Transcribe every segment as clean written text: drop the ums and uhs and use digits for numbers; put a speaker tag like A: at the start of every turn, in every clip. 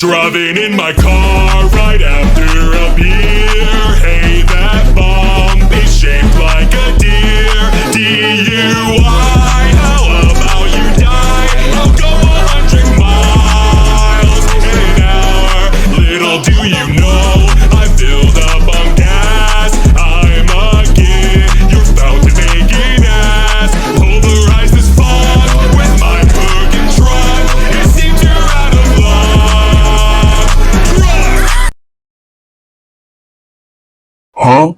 A: Driving in my car right after a beer. Hey, that bomb is shaped like a deer. DUI, how about you die? I'll go 100 miles in an hour. Little do you know, I filled up on gas. I'm a kid, you're about to make an ass. Pulverize this fog with my cooking truck. It seems you're out of luck.
B: Huh?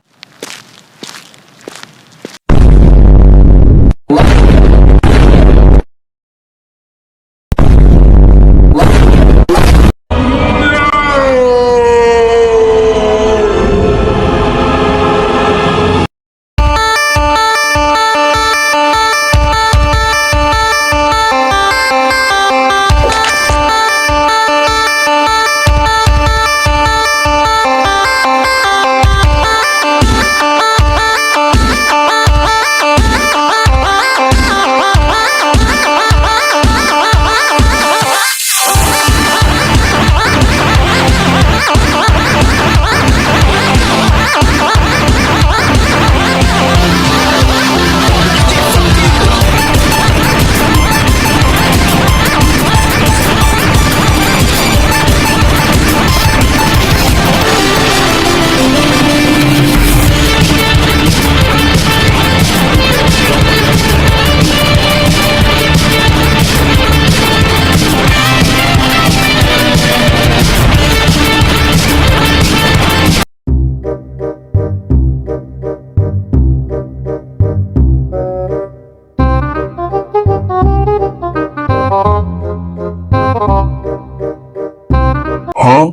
B: Huh?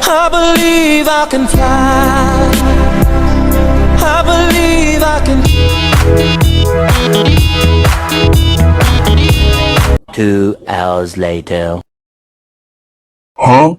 C: I believe I can fly. I believe I can.
D: 2 hours later.
B: Huh?